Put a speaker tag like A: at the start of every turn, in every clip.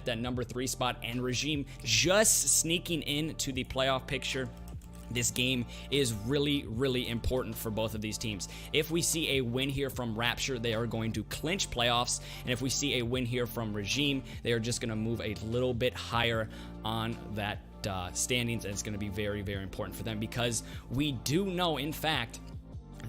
A: that number 3 spot, and Regime just sneaking into the playoff picture. This game is really, really important for both of these teams. If we see a win here from Rapture, they are going to clinch playoffs. And if we see a win here from Regime, they are just going to move a little bit higher on that standings. And it's going to be very, very important for them, because we do know, in fact,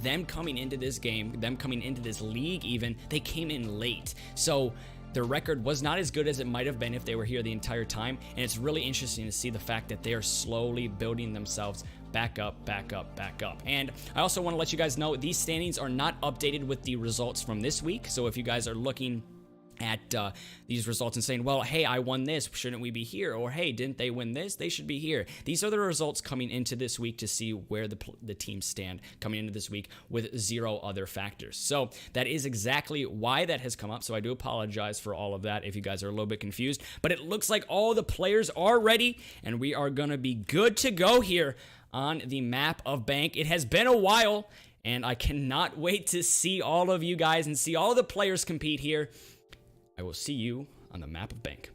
A: them coming into this game, them coming into this league even, they came in late. So their record was not as good as it might have been if they were here the entire time, and it's really interesting to see the fact that they are slowly building themselves back up, back up, back up. And I also want to let you guys know these standings are not updated with the results from this week, so if you guys are looking at these results and saying, well, hey, I won this, shouldn't we be here? Or hey, didn't they win this? They should be here. These are the results coming into this week to see where the teams stand coming into this week with 0 other factors. So that is exactly why that has come up. So I do apologize for all of that if you guys are a little bit confused, but it looks like all the players are ready and we are going to be good to go here on the map of Bank. It has been a while and I cannot wait to see all of you guys and see all the players compete here. I will see you on the map of Bank.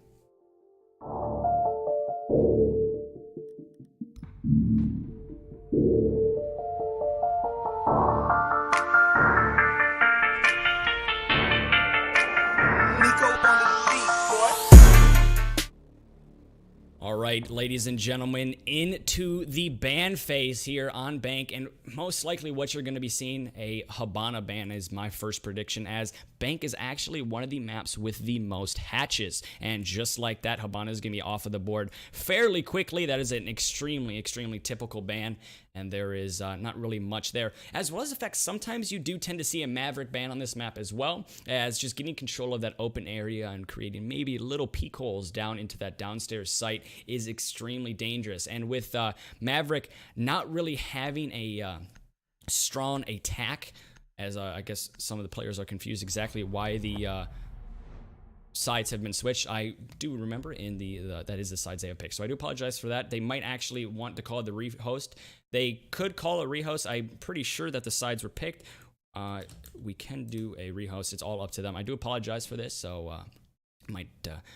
A: All right, ladies and gentlemen, into the ban phase here on Bank, and most likely what you're going to be seeing, a Hibana ban is my first prediction, as Bank is actually one of the maps with the most hatches, and just like that, Hibana is going to be off of the board fairly quickly. That is an extremely, extremely typical ban, and there is not really much there. As well as the fact, sometimes you do tend to see a Maverick ban on this map as well, as just getting control of that open area and creating maybe little peek holes down into that downstairs site is extremely dangerous. And with Maverick not really having a strong attack, as I guess some of the players are confused exactly why the sides have been switched. I do remember in that is the sides they have picked. So I do apologize for that. They might actually want to call it the rehost. They could call it rehost. I'm pretty sure that the sides were picked. We can do a rehost. It's all up to them. I do apologize for this. So it might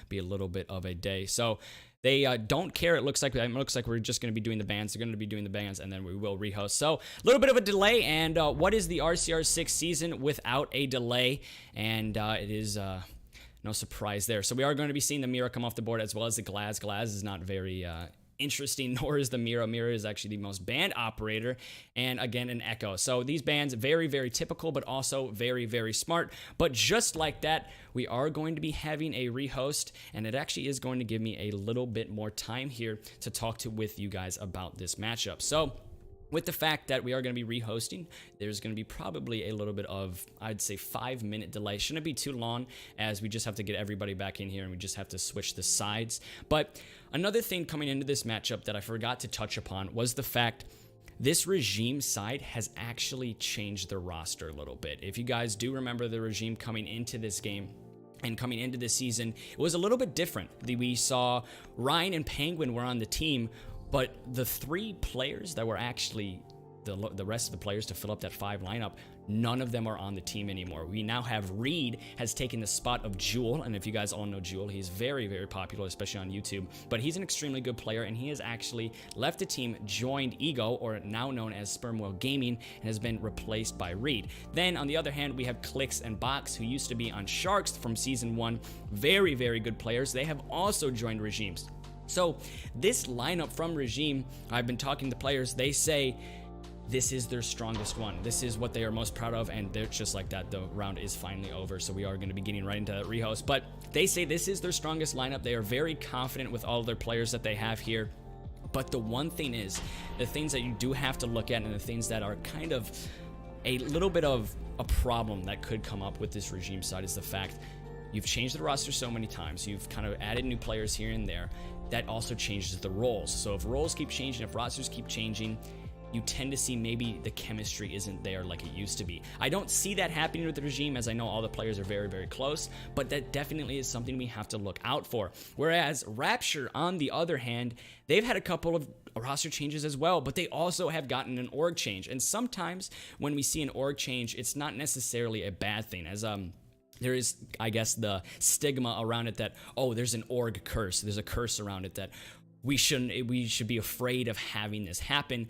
A: be a little bit of a day. So they don't care. It looks like we're just going to be doing the bans. They're going to be doing the bans, and then we will rehost. So a little bit of a delay. And what is the RCR6 season without a delay? And it is no surprise there. So we are going to be seeing the Mira come off the board, as well as the Glaz. Glaz is not very interesting, nor is the Mira. Mira is actually the most banned operator, and again, an Echo. So these bans, very, very typical, but also very, very smart. But just like that, we are going to be having a rehost, and it actually is going to give me a little bit more time here to talk with you guys about this matchup. So with the fact that we are going to be rehosting, there's going to be probably a little bit of, I'd say, 5-minute delay. Shouldn't be too long, as we just have to get everybody back in here and we just have to switch the sides. But another thing coming into this matchup that I forgot to touch upon was the fact this Regime side has actually changed their roster a little bit. If you guys do remember the Regime coming into this game and coming into this season, it was a little bit different. We saw Ryan and Penguin were on the team, but the 3 players that were actually the rest of the players to fill up that 5 lineup, none of them are on the team anymore. We now have Reed has taken the spot of Jewel, and if you guys all know Jewel, he's very, very popular, especially on YouTube, but he's an extremely good player, and he has actually left the team, joined Ego, or now known as Spermwell Gaming, and has been replaced by Reed. Then on the other hand, we have Clicks and Box, who used to be on Sharks from Season 1, very, very good players. They have also joined Regimes. So this lineup from Regime, I've been talking to players, they say this is their strongest one. This is what they are most proud of, and they're just like that. The round is finally over, so we are going to be getting right into that rehost. But they say this is their strongest lineup. They are very confident with all of their players that they have here. But the one thing is, the things that you do have to look at and the things that are kind of a little bit of a problem that could come up with this Regime side is the fact you've changed the roster so many times. You've kind of added new players here and there. That also changes the roles. So if roles keep changing, if rosters keep changing, you tend to see maybe the chemistry isn't there like it used to be. I don't see that happening with the Regime, as I know all the players are very, very close, but that definitely is something we have to look out for. Whereas Rapture, on the other hand, they've had a couple of roster changes as well, but they also have gotten an org change. And sometimes when we see an org change, it's not necessarily a bad thing. As there is, I guess, the stigma around it that, oh, there's an org curse. There's a curse around it that we should be afraid of having this happen.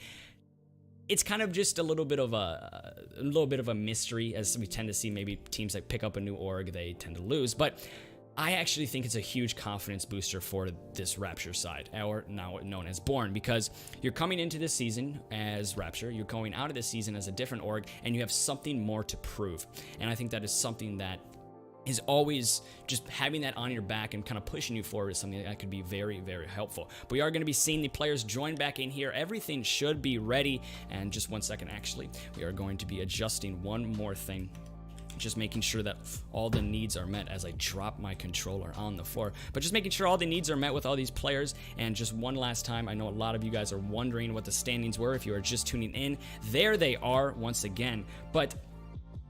A: It's kind of just a little bit of a mystery, as we tend to see maybe teams that pick up a new org, they tend to lose. But I actually think it's a huge confidence booster for this Rapture side, or now known as Born, because you're coming into this season as Rapture, you're going out of this season as a different org, and you have something more to prove. And I think that is something that is always, just having that on your back and kind of pushing you forward is something that could be very, very helpful. But we are going to be seeing the players join back in here. Everything should be ready. And just one second, actually, we are going to be adjusting one more thing. Just making sure that all the needs are met as I drop my controller on the floor. But just making sure all the needs are met with all these players. And just one last time, I know a lot of you guys are wondering what the standings were if you are just tuning in. There they are once again. But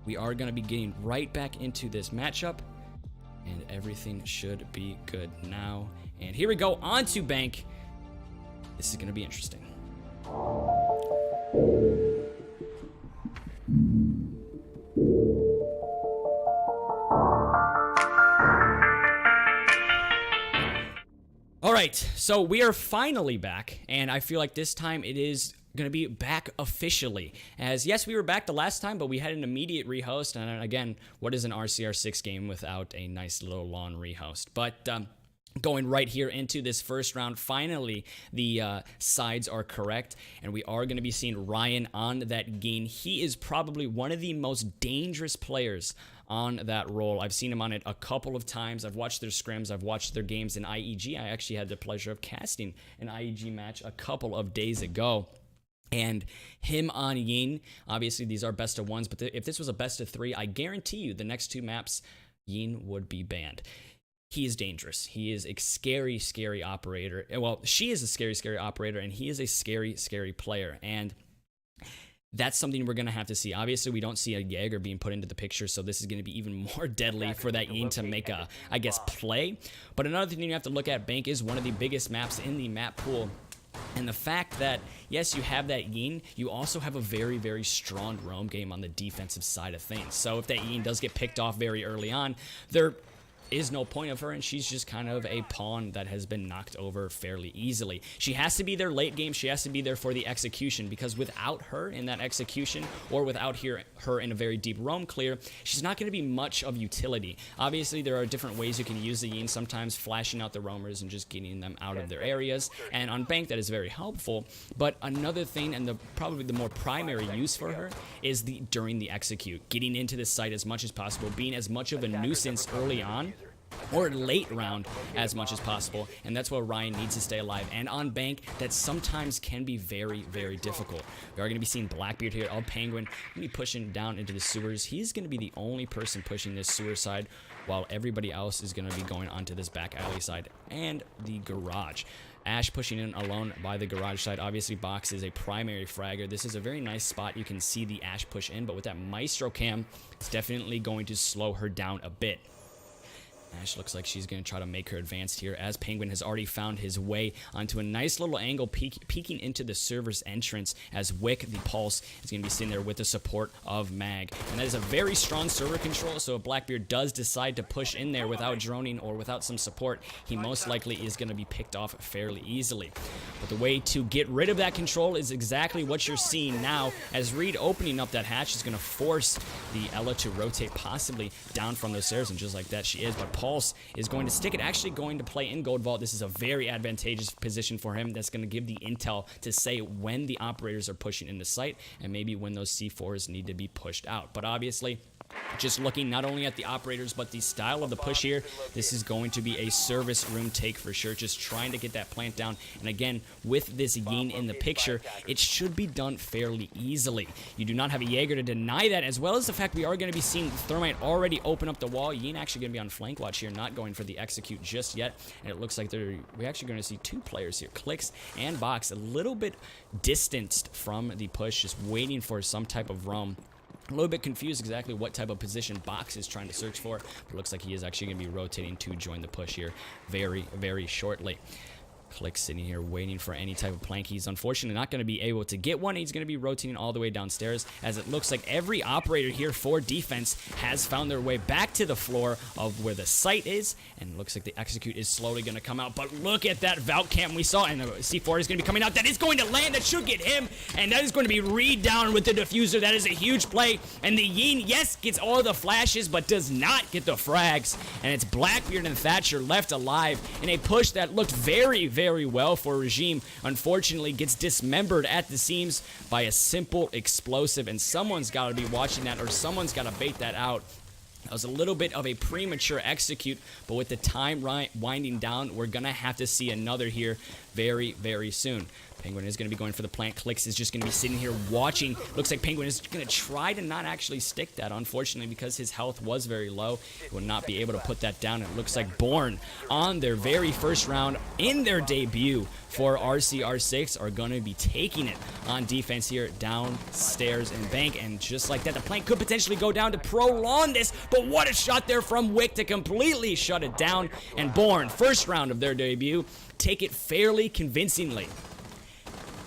A: we are going to be getting right back into this matchup, and everything should be good now. And here we go, on to Bank. This is going to be interesting. All right, so we are finally back, and I feel like this time it is going to be back officially. As yes, we were back the last time, but we had an immediate rehost. And again, what is an RCR6 game without a nice little lawn rehost? But going right here into this first round, finally the sides are correct, and we are going to be seeing Ryan on that game. He is probably one of the most dangerous players on that role. I've seen him on it a couple of times. I've watched their scrims. I've watched their games in IEG. I actually had the pleasure of casting an IEG match a couple of days ago. And him on Yin, obviously these are best of ones, but if this was a best of three, I guarantee you the next two maps, Yin would be banned. He is dangerous. He is a scary, scary operator. Well, she is a scary, scary operator, and he is a scary, scary player. And that's something we're going to have to see. Obviously, we don't see a Jaeger being put into the picture, so this is going to be even more deadly for that Yin to make a, I guess, play. But another thing you have to look at, Bank is one of the biggest maps in the map pool. And the fact that, yes, you have that Yin, you also have a very, very strong roam game on the defensive side of things. So if that Yin does get picked off very early on, there is no point of her, and she's just kind of a pawn that has been knocked over fairly easily. She has to be there late game. She has to be there for the execution, because without her in that execution, or without her in a very deep roam clear, she's not going to be much of utility. Obviously, there are different ways you can use the Yin, sometimes flashing out the roamers and just getting them out of their areas, and on Bank that is very helpful. But another thing, and probably the more primary use for her, is during the execute, getting into the site as much as possible, being as much of a nuisance early on or late round as much as possible, and that's where Ryan needs to stay alive. And on Bank, that sometimes can be very, very difficult. We are going to be seeing Blackbeard here. Penguin going to be pushing down into the sewers. He's going to be the only person pushing this sewer side, while everybody else is going to be going onto this back alley side and the garage. Ash pushing in alone by the garage side. Obviously, Box is a primary fragger. This is a very nice spot. You can see the Ash push in, but with that Maestro cam, it's definitely going to slow her down a bit. Ash looks like she's going to try to make her advanced here, as Penguin has already found his way onto a nice little angle, peeking into the server's entrance, as Wick, the Pulse, is going to be sitting there with the support of Mag. And that is a very strong server control, so if Blackbeard does decide to push in there without droning or without some support, he most likely is going to be picked off fairly easily. But the way to get rid of that control is exactly what you're seeing now, as Reed opening up that hatch is going to force the Ela to rotate possibly down from those stairs, and just like that she is. But Pulse is going to stick it, actually going to play in Gold Vault. This is a very advantageous position for him. That's going to give the intel to say when the operators are pushing into sight, and maybe when those C4s need to be pushed out. But obviously, just looking not only at the operators, but the style of the push here, this is going to be a service room take for sure. Just trying to get that plant down. And again, with this Yin in the picture, it should be done fairly easily. You do not have a Jaeger to deny that, as well as the fact we are going to be seeing Thermite already open up the wall. Yin actually going to be on flank watch here, not going for the execute just yet. And it looks like we're actually going to see two players here, Clicks and Box, a little bit distanced from the push, just waiting for some type of roam. A little bit confused exactly what type of position Box is trying to search for, but it looks like he is actually going to be rotating to join the push here very, very shortly. Click sitting here waiting for any type of plank. He's unfortunately not going to be able to get one. He's going to be rotating all the way downstairs, as it looks like every operator here for defense has found their way back to the floor of where the site is, and it looks like the execute is slowly going to come out. But look at that Valk cam we saw, and the C4 is going to be coming out. That is going to land. That should get him, and that is going to be Reed down with the diffuser. That is a huge play, and the Yeen, yes, gets all the flashes, but does not get the frags, and it's Blackbeard and Thatcher left alive in a push that looked very, very well for Regime. Unfortunately, gets dismembered at the seams by a simple explosive, and someone's got to be watching that, or someone's got to bait that out. That was a little bit of a premature execute, but with the time winding down, we're going to have to see another here very, very soon. Penguin is going to be going for the plant. Clicks is just going to be sitting here watching. Looks like Penguin is going to try to not actually stick that, unfortunately, because his health was very low. He will not be able to put that down. It looks like Bourne, on their very first round in their debut for RCR6, are going to be taking it on defense here downstairs in Bank. And just like that, the plant could potentially go down to prolong this, but what a shot there from Wick to completely shut it down. And Bourne, first round of their debut, take it fairly convincingly.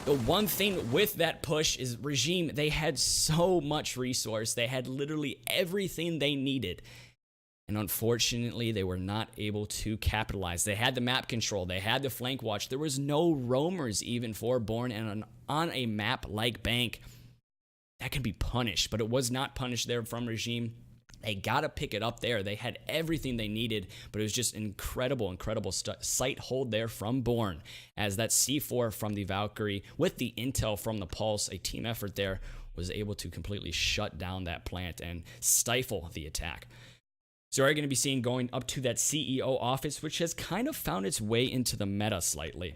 A: The one thing with that push is Regime, they had so much resource. They had literally everything they needed. And unfortunately, they were not able to capitalize. They had the map control. They had the flank watch. There was no roamers even for Bourne. And on a map like Bank, that can be punished. But it was not punished there from Regime. They got to pick it up there. They had everything they needed, but it was just incredible sight hold there from Bourne, as that C4 from the Valkyrie with the intel from the Pulse, a team effort there, was able to completely shut down that plant and stifle the attack. So we're going to be seeing going up to that CEO office, which has kind of found its way into the meta slightly.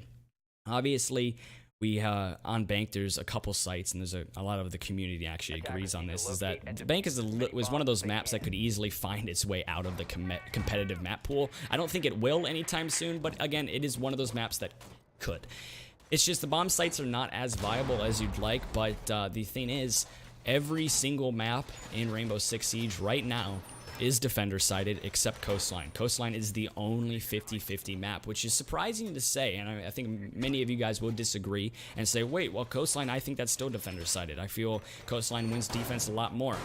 A: Obviously, we on Bank, there's a couple sites, and there's a lot of the community actually agrees on this, is that Bank was one of those maps that could easily find its way out of the competitive map pool. I don't think it will anytime soon, but again, it is one of those maps that could. It's just the bomb sites are not as viable as you'd like, but the thing is, every single map in Rainbow Six Siege right now is defender-sided except Coastline. Coastline is the only 50-50 map, which is surprising to say, and I think many of you guys will disagree and say, wait, well, Coastline, I think that's still defender-sided. I feel Coastline wins defense a lot more.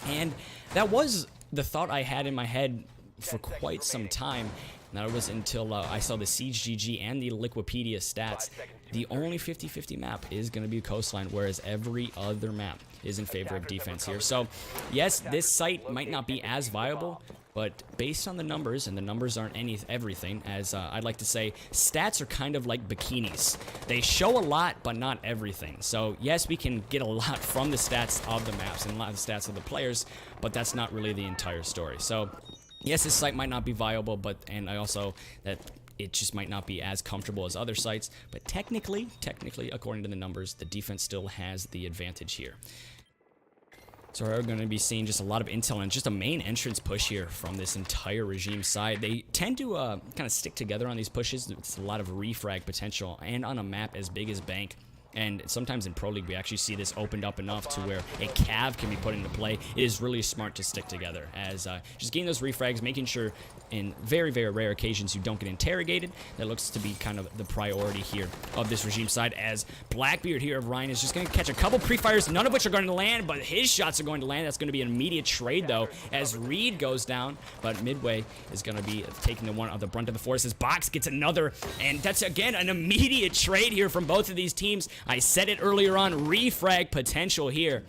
A: And that was the thought I had in my head for quite some time. And that was until I saw the Siege GG and the Liquipedia stats. The only 50-50 map is going to be Coastline, whereas every other map is in favor of defense here. So, yes, this site might not be as viable, but based on the numbers, and the numbers aren't everything, as I'd like to say, stats are kind of like bikinis. They show a lot, but not everything. So, yes, we can get a lot from the stats of the maps and a lot of the stats of the players, but that's not really the entire story. So, yes, this site might not be viable, and I also that it just might not be as comfortable as other sites, but technically, according to the numbers, the defense still has the advantage here. So we're going to be seeing just a lot of intel and just a main entrance push here from this entire Regime side. They tend to kind of stick together on these pushes. It's a lot of refrag potential, and on a map as big as Bank. And sometimes in Pro League, we actually see this opened up enough to where a cav can be put into play. It is really smart to stick together, as just getting those refrags, making sure in very, very rare occasions you don't get interrogated. That looks to be kind of the priority here of this Regime side, as Blackbeard here of Ryan is just going to catch a couple pre-fires, none of which are going to land, but his shots are going to land. That's going to be an immediate trade, though, as Reed goes down, but Midway is going to be taking the brunt of the forces. Box gets another, and that's, again, an immediate trade here from both of these teams. I said it earlier on, refrag potential here.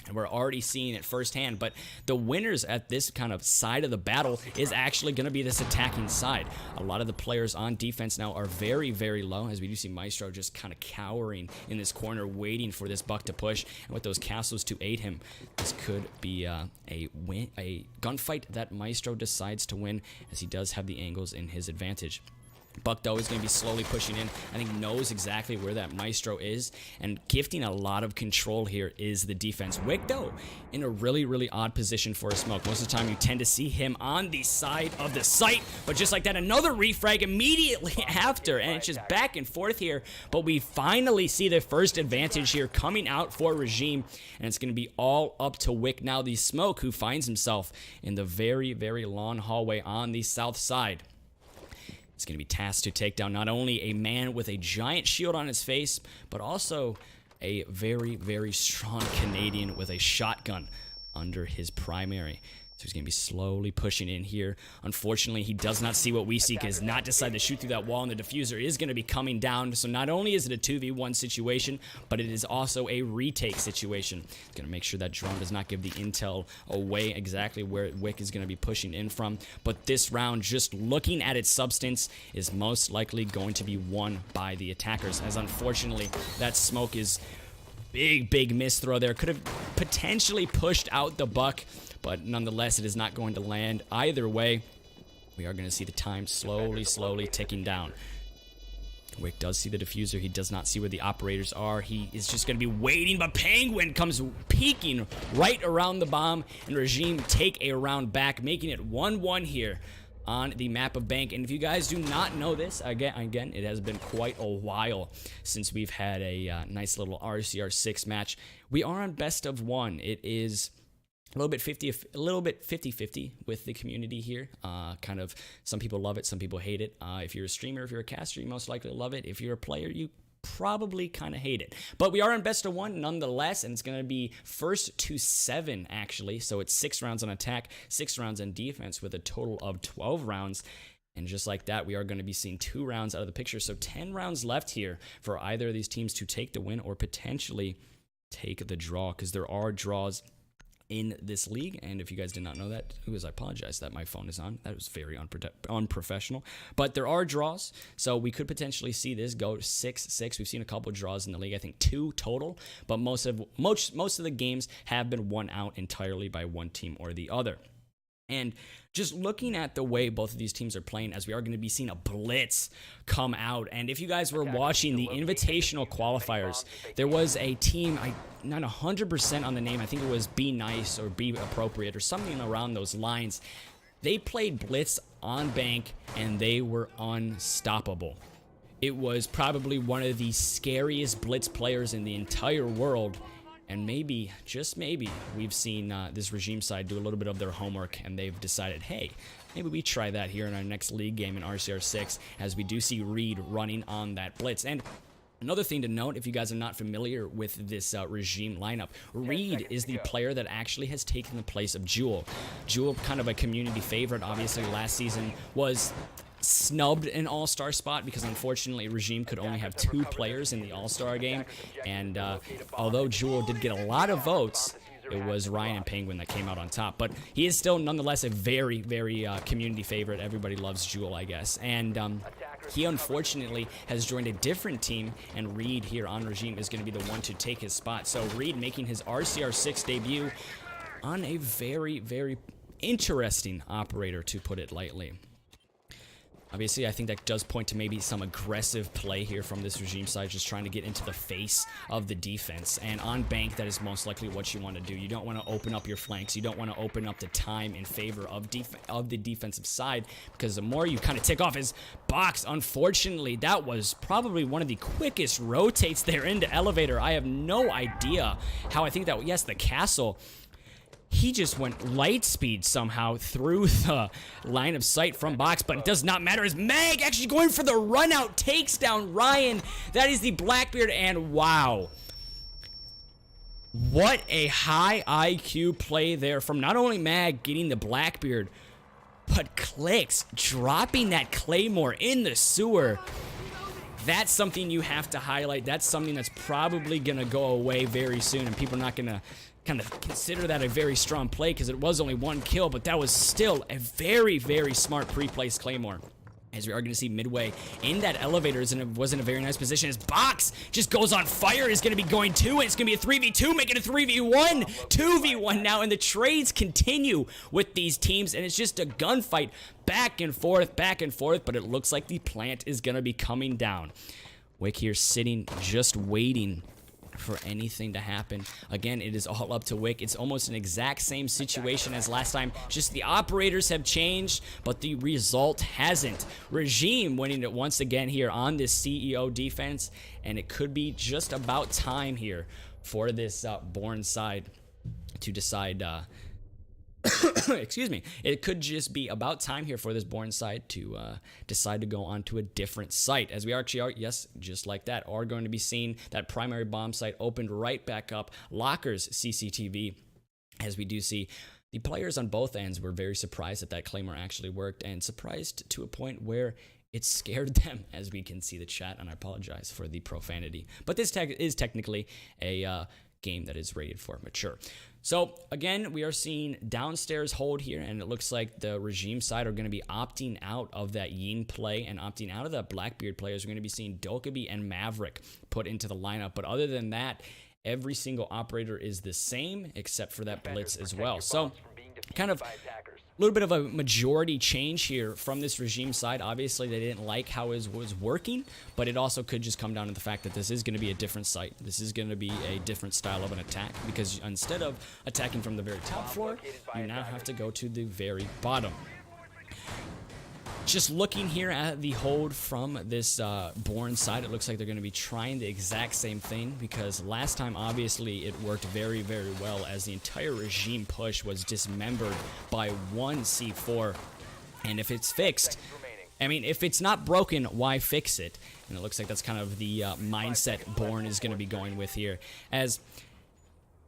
A: And we're already seeing it firsthand, but the winners at this kind of side of the battle is actually going to be this attacking side. A lot of the players on defense now are very, very low, as we do see Maestro just kind of cowering in this corner, waiting for this buck to push, and with those castles to aid him, this could be a gunfight that Maestro decides to win, as he does have the angles in his advantage. Buck, though, is going to be slowly pushing in. I think knows exactly where that Maestro is, and gifting a lot of control here is the defense. Wick, though, in a really, really odd position for a smoke. Most of the time, you tend to see him on the side of the site, but just like that, another refrag immediately after, and it's just back and forth here, but we finally see the first advantage here coming out for Regime, and it's going to be all up to Wick now, the smoke, who finds himself in the very, very long hallway on the south side. is going to be tasked to take down not only a man with a giant shield on his face, but also a very, very strong Canadian with a shotgun under his primary. So he's going to be slowly pushing in here. Unfortunately, he does not see what we see, has not decided to shoot through that wall, and the diffuser is going to be coming down. So not only is it a 2v1 situation, but it is also a retake situation. He's going to make sure that drone does not give the intel away exactly where Wick is going to be pushing in from. But this round, just looking at its substance, is most likely going to be won by the attackers, as unfortunately that smoke is big miss throw there. Could have potentially pushed out the buck, but nonetheless, it is not going to land. Either way, we are going to see the time slowly ticking down. Wick does see the diffuser. He does not see where the operators are. He is just going to be waiting, but Penguin comes peeking right around the bomb, and Regime take a round back, making it 1-1 here on the map of Bank. And if you guys do not know this, again, it has been quite a while since we've had a nice little RCR6 match. We are on best of 1. It is a little bit 50-50 with the community here. Kind of, some people love it, some people hate it. If you're a streamer, if you're a caster, you most likely love it. If you're a player, you probably kind of hate it. But we are on best of 1 nonetheless, and it's going to be first to 7 actually. So it's 6 rounds on attack, 6 rounds on defense, with a total of 12 rounds. And just like that, we are going to be seeing 2 rounds out of the picture. So 10 rounds left here for either of these teams to take the win or potentially take the draw, because there are draws in this league. And if you guys did not know that, I apologize that my phone is on. That was very unprofessional. But there are draws, so we could potentially see this go 6-6. We've seen a couple of draws in the league, I think 2 total, but most of the games have been won out entirely by one team or the other. And just looking at the way both of these teams are playing, as we are going to be seeing a blitz come out. And if you guys were watching the invitational qualifiers, there was a team, I'm not 100% on the name, I think it was Be Nice or Be Appropriate or something around those lines. They played blitz on Bank and they were unstoppable. It was probably one of the scariest blitz players in the entire world. And maybe, just maybe, we've seen this Regime side do a little bit of their homework, and they've decided, hey, maybe we try that here in our next league game in RCR6, as we do see Reed running on that blitz. And another thing to note, if you guys are not familiar with this Regime lineup, Reed is the player that actually has taken the place of Jewel. Jewel, kind of a community favorite, obviously last season was snubbed an all-star spot because unfortunately Regime could only have 2 players in the all-star game, and although Jewel did get a lot of votes, it was Ryan and Penguin that came out on top. But he is still nonetheless a very community favorite. Everybody loves Jewel, I guess. And he unfortunately has joined a different team, and Reed here on Regime is going to be the one to take his spot. So Reed making his RCR6 debut on a very interesting operator, to put it lightly. Obviously, I think that does point to maybe some aggressive play here from this Regime side, just trying to get into the face of the defense. And on Bank, that is most likely what you want to do. You don't want to open up your flanks. You don't want to open up the time in favor of the defensive side, because the more you kind of tick off his box, unfortunately, that was probably one of the quickest rotates there into elevator. I have no idea how. I think that, yes, the castle, he just went light speed somehow through the line of sight from box, but it does not matter as Mag actually going for the run out, takes down Ryan. That is the Blackbeard, and wow. What a high IQ play there from not only Mag getting the Blackbeard, but Clicks dropping that Claymore in the sewer. That's something you have to highlight. That's something that's probably going to go away very soon, and people are not going to kind of consider that a very strong play because it was only 1 kill, but that was still a very smart pre-placed Claymore. As we are going to see midway in that elevator, and was in a very nice position as Box just goes on fire, is going to be going 2, and it's going to be a 3v2, making a 3v1, 2v1 now, and the trades continue with these teams, and it's just a gunfight back and forth, but it looks like the plant is going to be coming down. Wick here sitting, just waiting for anything to happen. Again, it is all up to Wick. It's almost an exact same situation as last time, just the operators have changed, but the result hasn't. Regime winning it once again here on this CEO defense, and it could be just about time here for this Bourne side to decide excuse me, it could just be about time here for this Born side to decide to go on to a different site, as we actually are, yes, just like that, are going to be seeing that primary bomb site opened right back up. Lockers CCTV, as we do see. The players on both ends were very surprised that Claymore actually worked, and surprised to a point where it scared them, as we can see the chat, and I apologize for the profanity. But this is technically a game that is rated for mature. So again, we are seeing downstairs hold here, and it looks like the Regime side are going to be opting out of that Yin play and opting out of that Blackbeard players. We're going to be seeing Dokkaebi and Maverick put into the lineup, but other than that, every single operator is the same except for that Blitz as well. So kind of a little bit of a majority change here from this Regime side. Obviously, they didn't like how it was working, but it also could just come down to the fact that this is going to be a different site. This is going to be a different style of an attack, because instead of attacking from the very top floor, you now have to go to the very bottom. Just looking here at the hold from this Born side, it looks like they're going to be trying the exact same thing, because last time, obviously, it worked very, very well, as the entire Regime push was dismembered by one C4. And if it's fixed, I mean, if it's not broken, why fix it? And it looks like that's kind of the mindset Born is going to be going with here, as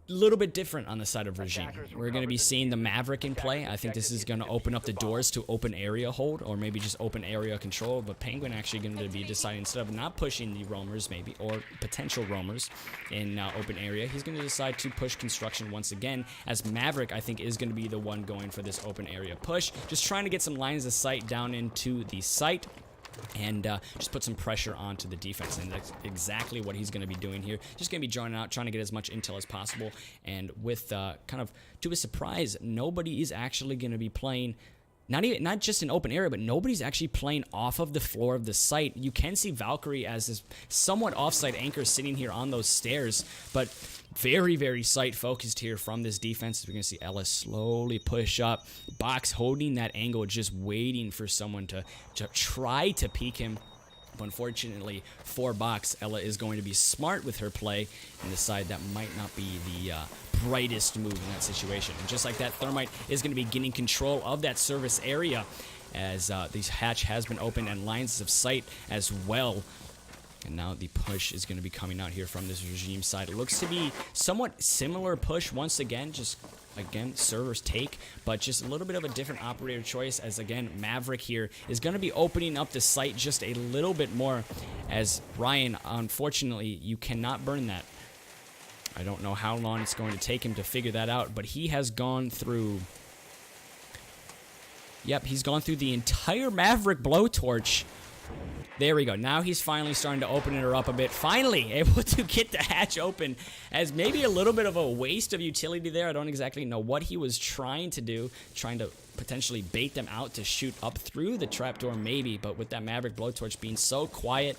A: a little bit different on the side of Regime. We're going to be seeing the Maverick in play. I think this is going to open up the doors to open area hold, or maybe just open area control, but Penguin actually going to be deciding, instead of not pushing the roamers maybe, or potential roamers in open area, he's going to decide to push construction once again, as Maverick, I think, is going to be the one going for this open area push, just trying to get some lines of sight down into the site, and just put some pressure onto the defense. And that's exactly what he's going to be doing here. Just going to be drawing out, trying to get as much intel as possible. And with kind of to his surprise, nobody is actually going to be playing, not just in open area, but nobody's actually playing off of the floor of the site. You can see Valkyrie as this somewhat offside anchor sitting here on those stairs, but very, very sight focused here from this defense. We're going to see Ella slowly push up. Box holding that angle, just waiting for someone to try to peek him. But unfortunately, for Box, Ella is going to be smart with her play and decide that might not be the brightest move in that situation. And just like that, Thermite is going to be getting control of that service area, as the hatch has been opened and lines of sight as well. And now the push is going to be coming out here from this Regime side. It looks to be somewhat similar push once again, just again servers take, but just a little bit of a different operator choice, as again Maverick here is going to be opening up the site just a little bit more, as Ryan, unfortunately, you cannot burn that. I don't know how long it's going to take him to figure that out, but he has gone through, yep, he's gone through the entire Maverick blowtorch. There we go. Now he's finally starting to open it up a bit. Finally able to get the hatch open, as maybe a little bit of a waste of utility there. I don't exactly know what he was trying to do, trying to potentially bait them out to shoot up through the trapdoor maybe, but with that Maverick blowtorch being so quiet,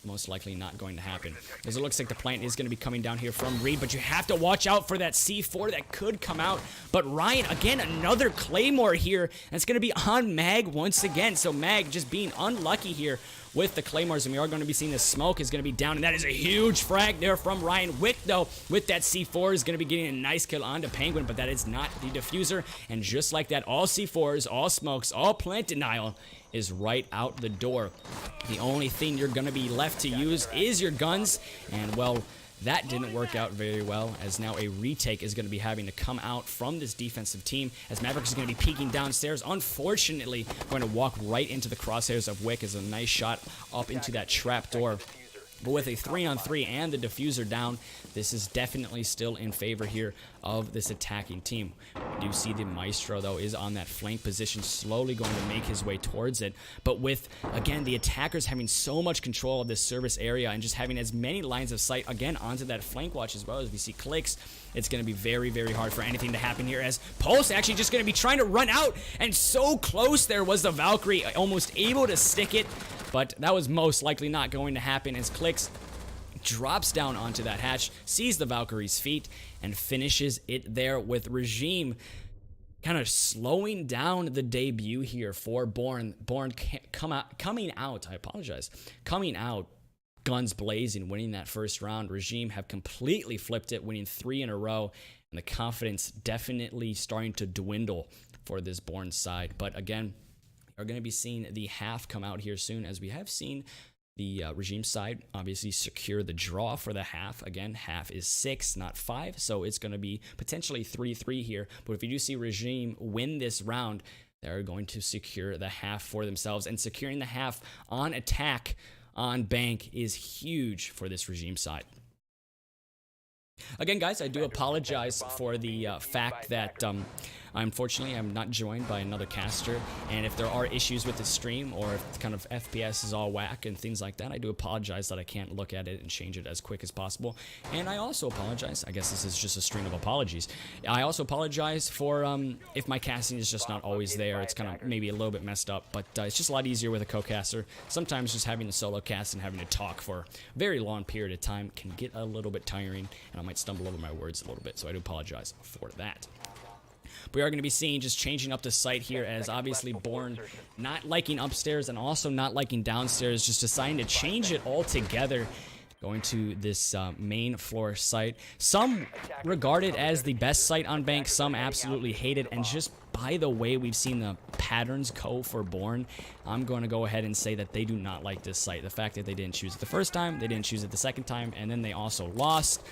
A: most likely not going to happen, as it looks like the plant is going to be coming down here from Reed, but you have to watch out for that C4 that could come out. But Ryan, again, another Claymore here, and it's going to be on Mag once again, so Mag just being unlucky here with the Claymores, and we are going to be seeing the smoke is going to be down, and that is a huge frag there from Ryan. Wick, though, with that C4 is going to be getting a nice kill onto Penguin, but that is not the diffuser, and just like that, all C4s, all smokes, all plant denial is right out the door. The only thing you're going to be left to use is your guns, and well, that didn't work out very well, as now a retake is going to be having to come out from this defensive team, as Maverick is going to be peeking downstairs. Unfortunately, going to walk right into the crosshairs of Wick, as a nice shot up into that trap door. But with a 3-on-3 and the diffuser down, this is definitely still in favor here of this attacking team. We do see the Maestro, though, is on that flank position, slowly going to make his way towards it. But with, again, the attackers having so much control of this service area and just having as many lines of sight, again, onto that flank watch as well, as we see clicks, it's going to be very, very hard for anything to happen here, as Pulse actually just going to be trying to run out, and so close there was the Valkyrie, almost able to stick it, but that was most likely not going to happen, as Clicks drops down onto that hatch, sees the Valkyrie's feet, and finishes it there, with Regime kind of slowing down the debut here for Born. Born coming out, guns blazing, winning that first round. Regime have completely flipped it, winning 3 in a row. And the confidence definitely starting to dwindle for this Bourne side. But again, we're going to be seeing the half come out here soon, as we have seen the Regime side obviously secure the draw for the half. Again, half is 6, not 5, so it's going to be potentially 3-3 here. But if you do see Regime win this round, they're going to secure the half for themselves. And securing the half on attack on Bank is huge for this Regime side. Again, guys, I do apologize for the fact that unfortunately I'm not joined by another caster, and if there are issues with the stream or if kind of FPS is all whack and things like that, I do apologize that I can't look at it and change it as quick as possible. And I also apologize, I guess this is just a string of apologies, I also apologize for if my casting is just not always there. It's kind of maybe a little bit messed up, but it's just a lot easier with a co-caster. Sometimes just having the solo cast and having to talk for a very long period of time can get a little bit tiring, and I might stumble over my words a little bit, so I do apologize for that. We are going to be seeing just changing up the site here, as obviously Bourne not liking upstairs and also not liking downstairs, just deciding to change it altogether, going to this main floor site. Some regard it as the best site on Bank, some absolutely hate it, and just by the way we've seen the patterns go for Bourne, I'm going to go ahead and say that they do not like this site. The fact that they didn't choose it the first time, they didn't choose it the second time, and then they also lost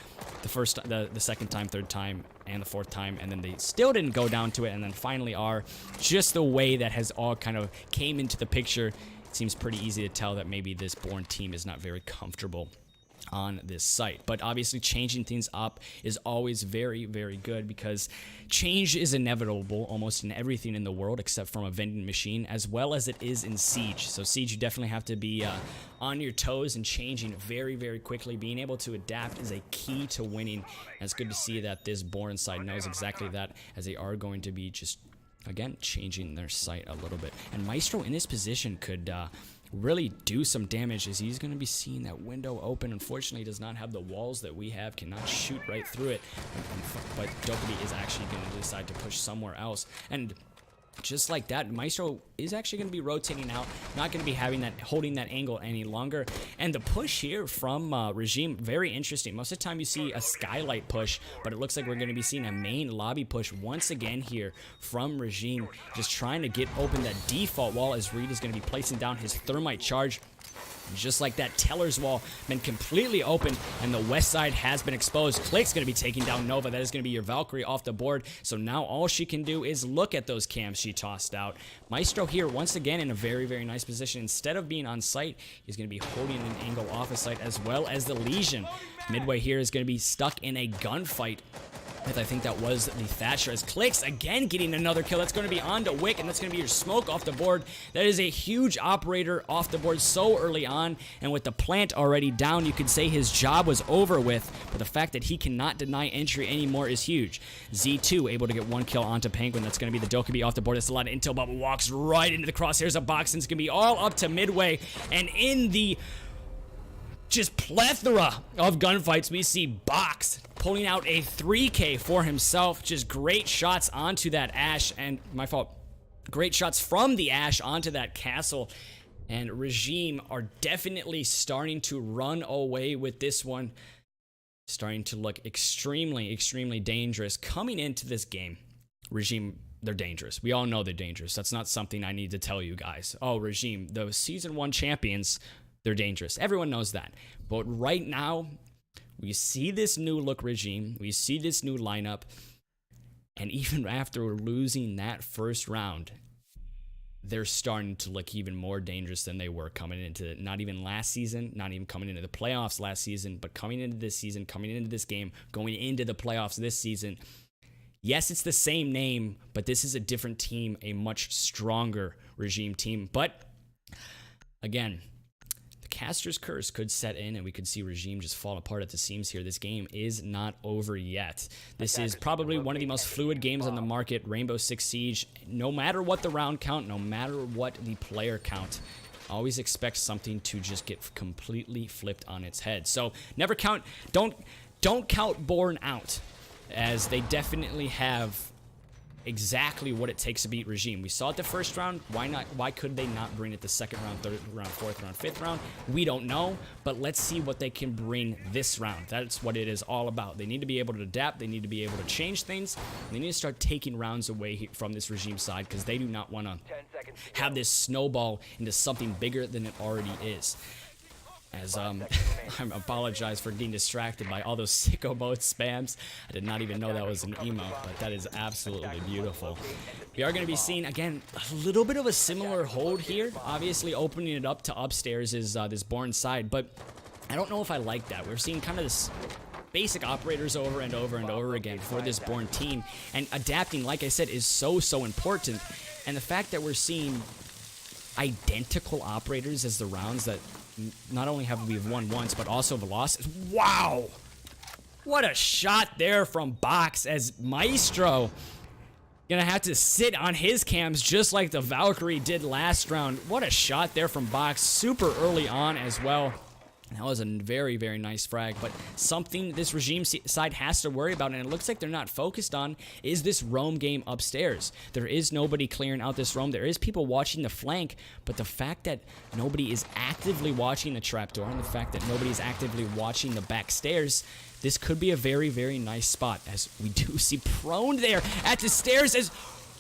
A: the second time, third time, and the fourth time, and then they still didn't go down to it, and then finally are. Just the way that has all kind of came into the picture, it seems pretty easy to tell that maybe this Bourne team is not very comfortable on this site. But obviously changing things up is always very, very good, because change is inevitable almost in everything in the world except from a vending machine, as well as it is in Siege. So Siege, you definitely have to be on your toes and changing very, very quickly. Being able to adapt is a key to winning, and it's good to see that this Bourne side knows exactly that, as they are going to be just, again, changing their site a little bit. And Maestro in this position could really do some damage, as he's going to be seeing that window open. Unfortunately, does not have the walls that we have, cannot shoot right through it, but Dokkaebi is actually going to decide to push somewhere else. And just like that, Maestro is actually going to be rotating out, not going to be holding that angle any longer. And the push here from Regime, very interesting. Most of the time you see a skylight push, but it looks like we're going to be seeing a main lobby push once again here from Regime, just trying to get open that default wall, as Reed is going to be placing down his thermite charge. Just like that, Teller's wall been completely open, and the west side has been exposed. Click's going to be taking down Nova. That is going to be your Valkyrie off the board. So now all she can do is look at those cams she tossed out. Maestro here, once again, in a very, very nice position. Instead of being on site, he's going to be holding an angle off of site, as well as the Legion. Midway here is going to be stuck in a gunfight with, I think that was the Thatcher, as Clicks again getting another kill. That's going to be on to Wick, and that's going to be your smoke off the board. That is a huge operator off the board so early on, and with the plant already down, you could say his job was over with, but the fact that he cannot deny entry anymore is huge. Z2 able to get one kill onto Penguin. That's going to be the Dokkaebi off the board. That's a lot of intel. Bubba walks right into the crosshairs of Box, and it's going to be all up to Midway, and in the just plethora of gunfights, we see Box pulling out a 3K for himself. Just great shots onto that Ash, and my fault, great shots from the Ash onto that castle. And Regime are definitely starting to run away with this one, starting to look extremely, extremely dangerous coming into this game. Regime, they're dangerous. We all know they're dangerous. That's not something I need to tell you guys. Oh, Regime, the Season 1 champions, they're dangerous. Everyone knows that. But right now, we see this new look Regime. We see this new lineup. And even after losing that first round, they're starting to look even more dangerous than they were coming into not even last season, not even coming into the playoffs last season, but coming into this season, coming into this game, going into the playoffs this season. Yes, it's the same name, but this is a different team, a much stronger Regime team. But again, Caster's curse could set in, and we could see Regime just fall apart at the seams here. This game is not over yet. This is probably one of the most fluid games on the market, Rainbow Six Siege. No matter what the round count, no matter what the player count, always expect something to just get completely flipped on its head. So never count, don't count Bourne out, as they definitely have exactly what it takes to beat Regime. We saw it the first round. Why not? Why could they not bring it the second round, third round, fourth round, fifth round? We don't know, but let's see what they can bring this round. That's what it is all about. They need to be able to adapt. They need to be able to change things. They need to start taking rounds away from this Regime side because they do not want to have this snowball into something bigger than it already is. As I apologize for getting distracted by all those sicko mode spams. I did not even know that was an emote, but that is absolutely beautiful. We are going to be seeing, again, a little bit of a similar hold here. Obviously, opening it up to upstairs is this Born side, but I don't know if I like that. We're seeing kind of this basic operators over and over and over again for this Born team, and adapting, like I said, is so important. And the fact that we're seeing identical operators as the rounds that not only have we won once, but also have lost. Wow! What a shot there from Box, as Maestro gonna have to sit on his cams just like the Valkyrie did last round. What a shot there from Box, super early on as well. That was a very, very nice frag, but something this Regime side has to worry about, and it looks like they're not focused on, is this roam game upstairs. There is nobody clearing out this roam. There is people watching the flank, but the fact that nobody is actively watching the trapdoor, and the fact that nobody is actively watching the back stairs, this could be a very, very nice spot, as we do see Prone there at the stairs. As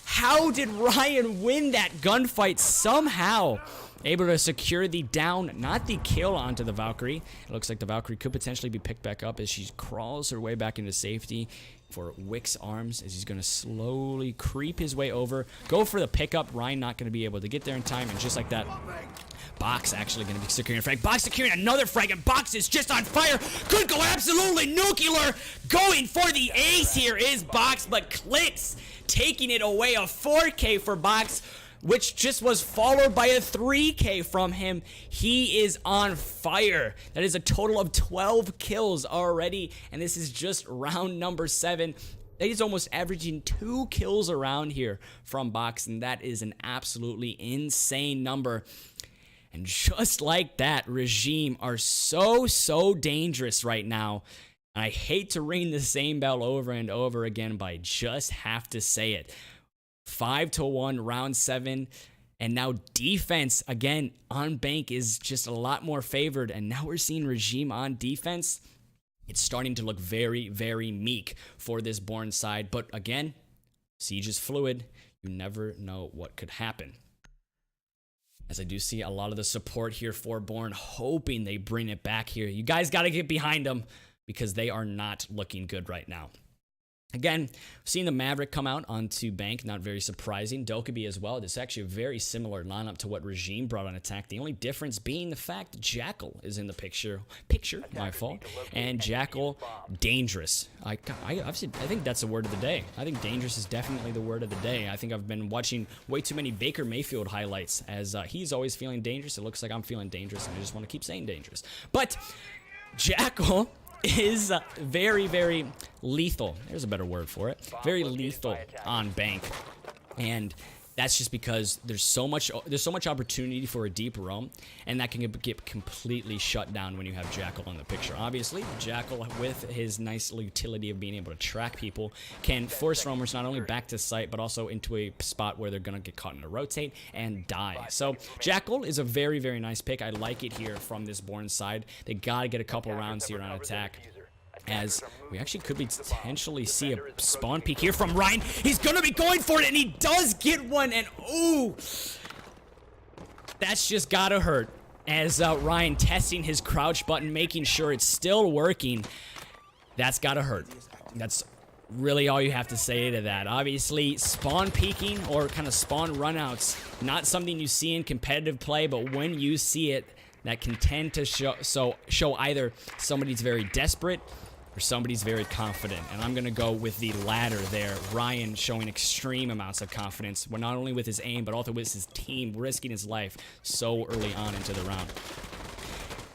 A: how did Ryan win that gunfight? Somehow able to secure the down, not the kill, onto the Valkyrie. It looks like the Valkyrie could potentially be picked back up as she crawls her way back into safety for Wick's arms, as he's going to slowly creep his way over, go for the pickup. Ryan not going to be able to get there in time, and just like that, Box actually going to be securing a frag. Box securing another frag, and Box is just on fire. Could go absolutely nuclear. Going for the ace here is Box, but Clix taking it away. A 4K for Box, which just was followed by a 3K from him. He is on fire. That is a total of 12 kills already, and this is just round number 7. He's almost averaging 2 kills around here from Box, and that is an absolutely insane number. And just like that, Regime are so dangerous right now. I hate to ring the same bell over and over again, but I just have to say it. 5-1 round 7, and now defense again on Bank is just a lot more favored, and now we're seeing Regime on defense. It's starting to look very, very meek for this Born side, but again, Siege is fluid. You never know what could happen. As I do see a lot of the support here for Born, hoping they bring it back here. You guys got to get behind them because they are not looking good right now. Again, seeing the Maverick come out onto Bank, not very surprising. Dokkaebi as well. This is actually a very similar lineup to what Regime brought on attack. The only difference being the fact that Jackal is in the picture, my fault. And Jackal, dangerous. I think that's the word of the day. I think dangerous is definitely the word of the day. I think I've been watching way too many Baker Mayfield highlights, as he's always feeling dangerous. It looks like I'm feeling dangerous, and I just want to keep saying dangerous. But Jackal is very, very lethal. There's a better word for it. Very lethal on Bank, and that's just because there's so much opportunity for a deep roam, and that can get completely shut down when you have Jackal in the picture. Obviously, Jackal, with his nice utility of being able to track people, can force roamers not only back to site, but also into a spot where they're going to get caught in a rotate and die. So Jackal is a very, very nice pick. I like it here from this Born side. They got to get a couple rounds here on attack, as we actually could potentially see a spawn peek here from Ryan. He's gonna be going for it, and he does get one, and ooh, that's just gotta hurt. As Ryan testing his crouch button, making sure it's still working. That's gotta hurt. That's really all you have to say to that. Obviously, spawn peeking or kind of spawn runouts, not something you see in competitive play, but when you see it, that can tend to show either somebody's very desperate or somebody's very confident, and I'm gonna go with the latter there. Ryan showing extreme amounts of confidence, well, not only with his aim, but also with his team, risking his life so early on into the round.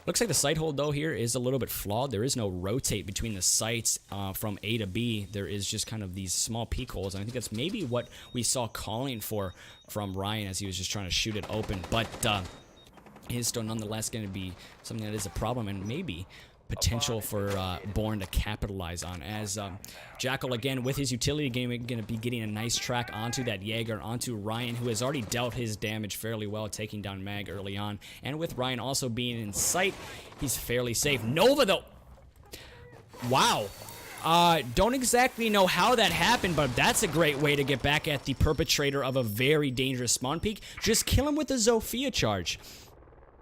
A: Looks like the site hold, though, here is a little bit flawed. There is no rotate between the sites from A to B. There is just kind of these small peek holes, and I think that's maybe what we saw calling for from Ryan as he was just trying to shoot it open, but it is still nonetheless going to be something that is a problem, and maybe potential for Bourne to capitalize on, as Jackal again with his utility game going to be getting a nice track onto that Jaeger, onto Ryan, who has already dealt his damage fairly well, taking down Mag early on, and with Ryan also being in sight, he's fairly safe. Nova though, wow. Don't exactly know how that happened, but that's a great way to get back at the perpetrator of a very dangerous spawn peek. Just kill him with a Zofia charge.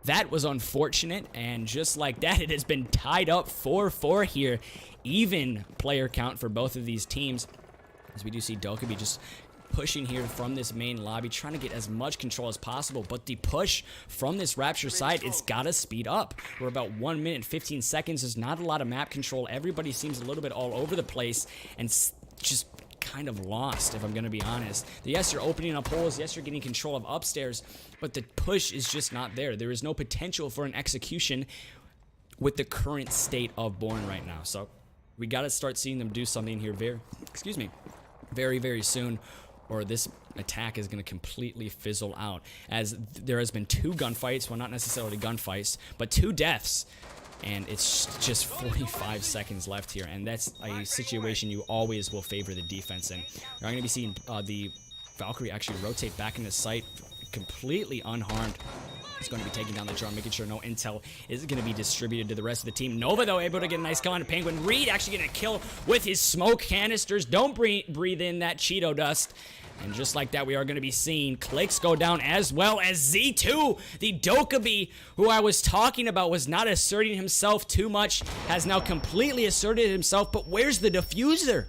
A: That was unfortunate, and just like that, it has been tied up 4-4 here. Even player count for both of these teams, as we do see Dokkaebi just pushing here from this main lobby, trying to get as much control as possible, but the push from this Rapture side, it's gotta speed up. We're about 1 minute 15 seconds. There's not a lot of map control. Everybody seems a little bit all over the place and just kind of lost, if I'm gonna be honest. Yes, you're opening up holes, yes, you're getting control of upstairs, but the push is just not there. There is no potential for an execution with the current state of Bourne right now. So we gotta start seeing them do something here very, very soon, or this attack is going to completely fizzle out, as there has been 2 gunfights, well, not necessarily gunfights, but 2 deaths, and it's just 45 seconds left here, and that's a situation you always will favor the defense in. We're going to be seeing the Valkyrie actually rotate back into sight completely unharmed. It's going to be taking down the drone, making sure no intel is going to be distributed to the rest of the team. Nova, though, able to get a nice kill on Penguin. Reed actually getting a kill with his smoke canisters. Don't breathe in that Cheeto dust. And just like that, we are going to be seeing clicks go down, as well as Z2. The Dokkaebi, who I was talking about, was not asserting himself too much, has now completely asserted himself. But where's the diffuser?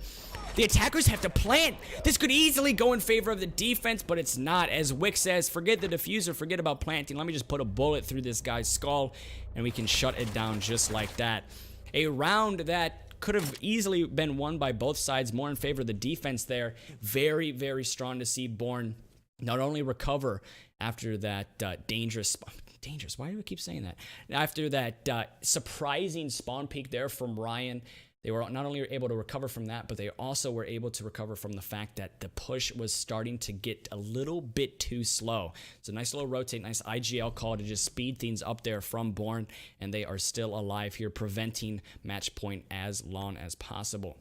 A: The attackers have to plant. This could easily go in favor of the defense, but it's not. As Wick says, forget the diffuser, forget about planting. Let me just put a bullet through this guy's skull, and we can shut it down just like that. A round that could have easily been won by both sides, more in favor of the defense there. Very, very strong to see Bourne not only recover after that dangerous, why do we keep saying that? After that surprising spawn peek there from Ryan. They were not only able to recover from that, but they also were able to recover from the fact that the push was starting to get a little bit too slow. It's a nice little rotate, nice IGL call to just speed things up there from Bourne, and they are still alive here, preventing match point as long as possible.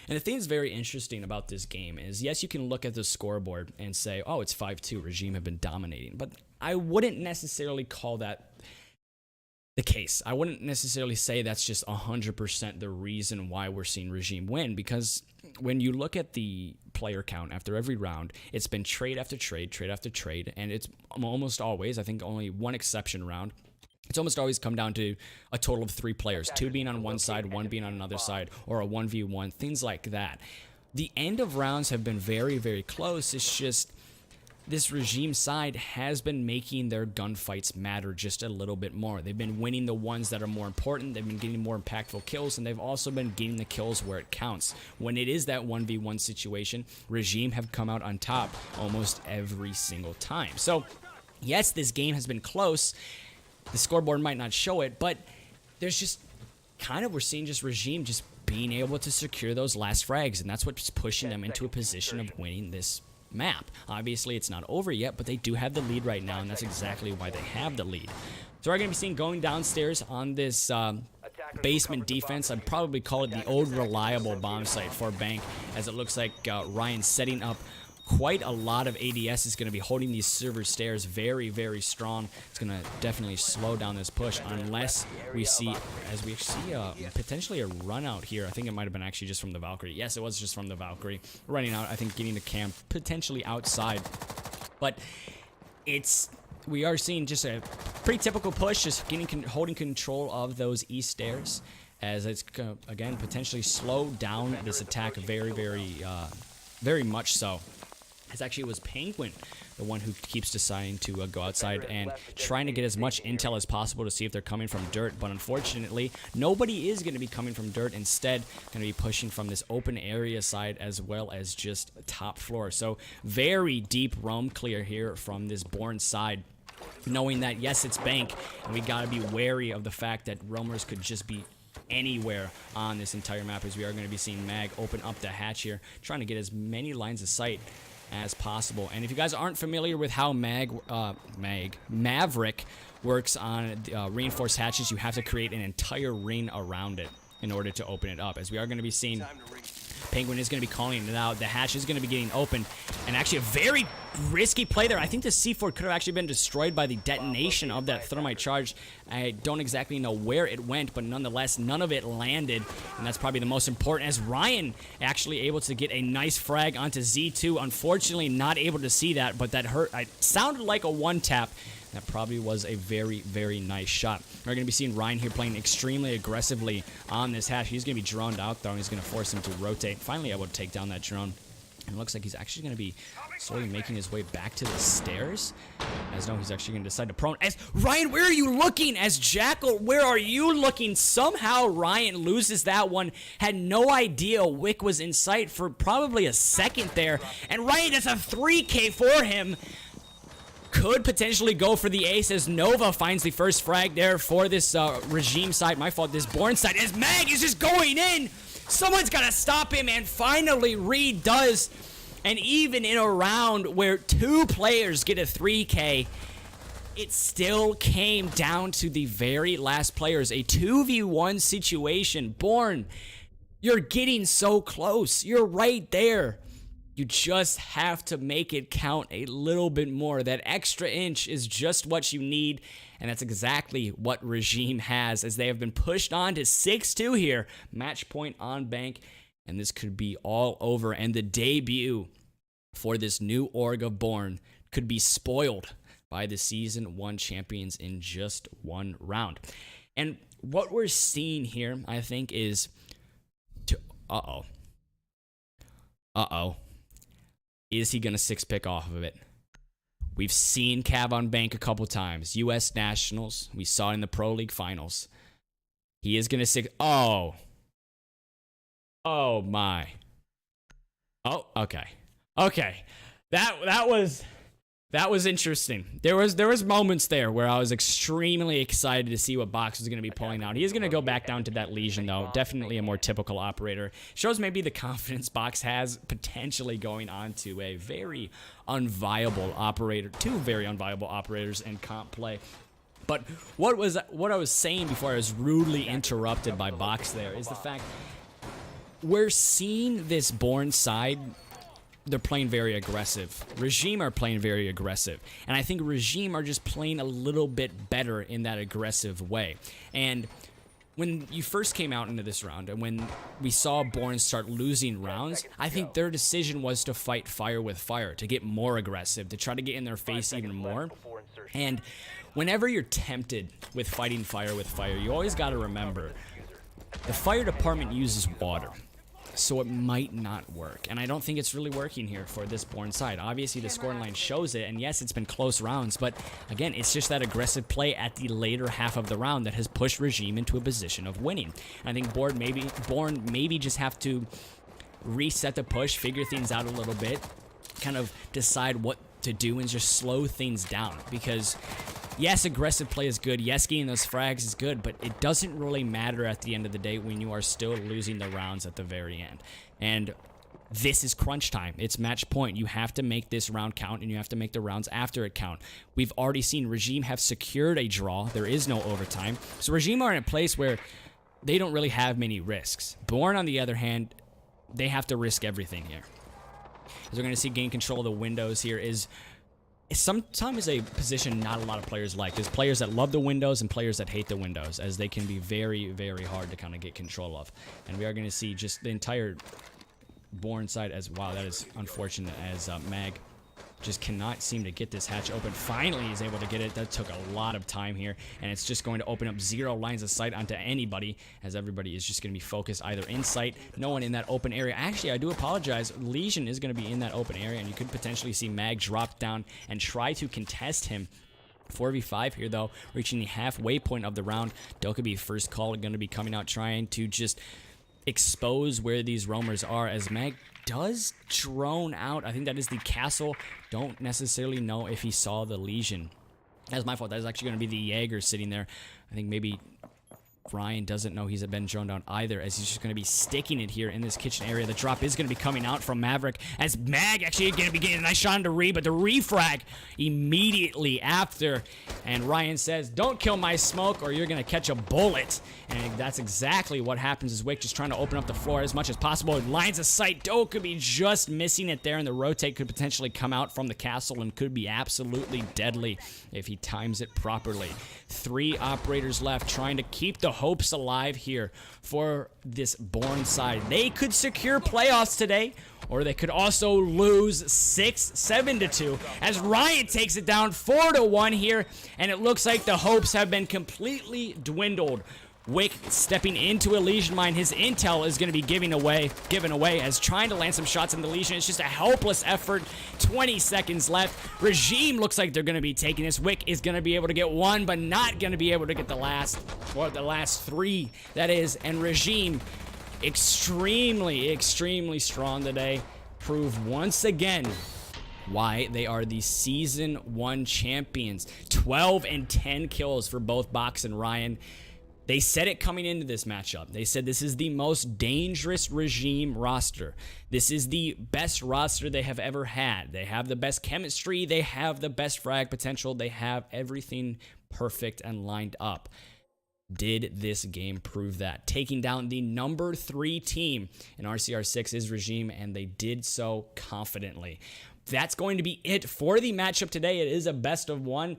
A: And the thing that's very interesting about this game is, yes, you can look at the scoreboard and say, oh, it's 5-2, Regime have been dominating, but I wouldn't necessarily call that the case. I wouldn't necessarily say that's just 100% the reason why we're seeing Regime win, because when you look at the player count after every round, it's been trade after trade, trade after trade, and it's almost always, I think only one exception round, it's almost always come down to a total of 3 players, 2 being on one side, 1 being on another side, or a 1v1, things like that. The end of rounds have been very, very close. It's just this Regime side has been making their gunfights matter just a little bit more. They've been winning the ones that are more important. They've been getting more impactful kills, and they've also been getting the kills where it counts. When it is that 1v1 situation, Regime have come out on top almost every single time. So, yes, this game has been close. The scoreboard might not show it, but there's just kind of, we're seeing just Regime just being able to secure those last frags, and that's what's pushing them into a position of winning this map. Obviously, it's not over yet, but they do have the lead right now, and that's exactly why they have the lead. So we're going to be seeing going downstairs on this basement defense. I'd probably call it the old reliable bomb site for Bank, as it looks like Ryan's setting up quite a lot of ADS. Is going to be holding these server stairs very, very strong. It's going to definitely slow down this push, unless we see, as we see potentially a run out here. I think it might have been actually just from the Valkyrie. Yes, it was just from the Valkyrie. Running out, I think getting the camp potentially outside. But we are seeing just a pretty typical push, just holding control of those east stairs, as it's again potentially slow down this attack very, very much so. It was Penguin, the one who keeps deciding to go outside and trying to get as much intel as possible to see if they're coming from dirt. But unfortunately, nobody is going to be coming from dirt. Instead, going to be pushing from this open area side as well as just top floor. So very deep roam clear here from this Bourne side, knowing that, yes, it's Bank, and we got to be wary of the fact that roamers could just be anywhere on this entire map, as we are going to be seeing Mag open up the hatch here, trying to get as many lines of sight as possible. And if you guys aren't familiar with how Maverick works on reinforced hatches, you have to create an entire ring around it in order to open it up. As we are going to be seeing, Penguin is going to be calling it out. The hatch is going to be getting open, and actually a very risky play there. I think the C4 could have actually been destroyed by the detonation of that thermite charge. I don't exactly know where it went, but nonetheless, none of it landed, and that's probably the most important, as Ryan actually able to get a nice frag onto Z2. Unfortunately, not able to see that, but that hurt. It sounded like a one-tap. That probably was a very, very nice shot. We're going to be seeing Ryan here playing extremely aggressively on this hatch. He's going to be droned out, though, and he's going to force him to rotate. Finally able to take down that drone. And it looks like he's actually going to be slowly making his way back to the stairs. As no, he's actually going to decide to prone. As Ryan, where are you looking? As Jackal, where are you looking? Somehow Ryan loses that one. Had no idea Wick was in sight for probably a second there. And Ryan does a 3K for him. Could potentially go for the ace as Nova finds the first frag there for this regime side. My fault, this Born side. As Mag is just going in. Someone's got to stop him, and finally Reed does. And even in a round where 2 players get a 3K, it still came down to the very last players. A 2v1 situation. Born, you're getting so close. You're right there. You just have to make it count a little bit more. That extra inch is just what you need, and that's exactly what Regime has, as they have been pushed on to 6-2 here. Match point on Bank, and this could be all over, and the debut for this new org of Born could be spoiled by the Season 1 champions in just one round. And what we're seeing here, I think, is... Is he going to 6-pick off of it? We've seen Cav on Bank a couple times. U.S. Nationals. We saw it in the Pro League Finals. He is going to 6... Oh. Oh, my. Oh, okay. Okay. That was interesting. There was moments there where I was extremely excited to see what Box was going to be pulling out. He is going to go back down to that Legion, though. Definitely a more typical operator. Shows maybe the confidence Box has potentially going on to a very unviable operator. 2 very unviable operators in comp play. But what I was saying before I was rudely interrupted by Box there is the fact we're seeing this Born side. They're playing very aggressive. Regime are playing very aggressive. And I think Regime are just playing a little bit better in that aggressive way. And when you first came out into this round, and when we saw Born start losing rounds, I think their decision was to fight fire with fire, to get more aggressive, to try to get in their face even more. And whenever you're tempted with fighting fire with fire, you always got to remember, the fire department uses water. So it might not work, and I don't think it's really working here for this Born side. Obviously, the scoreline shows it, and yes, it's been close rounds, but again, it's just that aggressive play at the later half of the round that has pushed Regime into a position of winning. And I think Born maybe just have to reset the push, figure things out a little bit, kind of decide what to do and just slow things down, because yes, aggressive play is good. Yes, getting those frags is good, but it doesn't really matter at the end of the day when you are still losing the rounds at the very end. And this is crunch time. It's match point. You have to make this round count, and you have to make the rounds after it count. We've already seen Regime have secured a draw. There is no overtime. So Regime are in a place where they don't really have many risks. Born, on the other hand, they have to risk everything here. As we're going to see, gain control of the windows here is sometimes a position not a lot of players like. There's players that love the windows and players that hate the windows, as they can be very, very hard to kind of get control of. And we are going to see just the entire Born side as, wow, that is unfortunate, as Mag just cannot seem to get this hatch open. Finally, he's able to get it. That took a lot of time here, and it's just going to open up 0 lines of sight onto anybody, as everybody is just going to be focused either in sight, no one in that open area. Actually, I do apologize. Legion is going to be in that open area, and you could potentially see Mag drop down and try to contest him. 4v5 here, though, reaching the halfway point of the round. Dokkaebi first call going to be coming out, trying to just expose where these roamers are, as Mag does drone out. I think that is the castle. Don't necessarily know if he saw the Legion. That's my fault. That is actually going to be the Jaeger sitting there. I think maybe Ryan doesn't know he's been droned down either, as he's just going to be sticking it here in this kitchen area. The drop is going to be coming out from Maverick, as Mag actually going to be getting a nice shot into Ree, but the refrag immediately after. And Ryan says, don't kill my smoke or you're going to catch a bullet. And that's exactly what happens, as Wick just trying to open up the floor as much as possible. Lines of sight, Doe could be just missing it there, and the rotate could potentially come out from the castle and could be absolutely deadly if he times it properly. 3 operators left, trying to keep the hopes alive here for this Bourne side. They could secure playoffs today, or they could also lose 7-2 as Ryan takes it down 4-1 here, and it looks like the hopes have been completely dwindled. Wick stepping into Elysian Mine. His intel is going to be given away as trying to land some shots in the Elysian. It's just a helpless effort. 20 seconds left. Regime looks like they're going to be taking this. Wick is going to be able to get 1, but not going to be able to get the last 3, that is. And Regime, extremely strong today. Prove once again why they are the Season 1 champions. 12 and 10 kills for both Box and Ryan. They said it coming into this matchup. They said this is the most dangerous Regime roster. This is the best roster they have ever had. They have the best chemistry. They have the best frag potential. They have everything perfect and lined up. Did this game prove that? Taking down the number 3 team in RCR6 is Regime, and they did so confidently. That's going to be it for the matchup today. It is a best of 1.